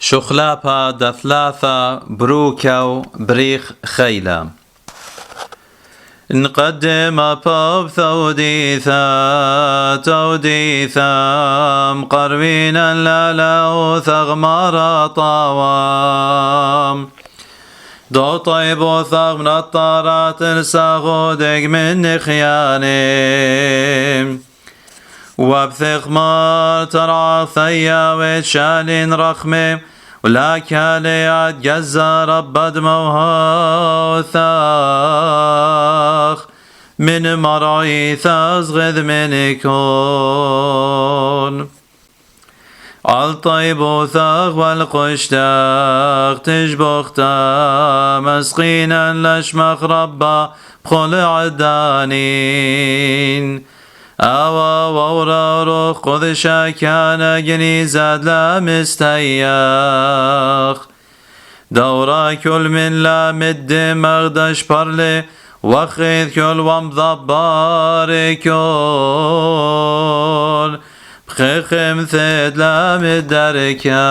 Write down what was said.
شخلاپا دثلاثا بروكو بريخ خيلا نقدم باب توديثا مقربين لا ثغمار طوام دو طيب ثغ من الطارات الساغودق من خياني وابثق مار ترعى ثيا وشال رخمي ولا كاليات جزا ربد موهوثاخ من مرعي ثازغذ منكون الطيب ثاغ والقشتاق تجبختا مسقينا لشمخ ربا بخل عدانين أوا وورا روخ خذ شاكانا جنيزاد لا مستياخ دورا كل من لا مد مغدش برلي وخذ كل ومضبار كل بخيخ مثل لا مدركا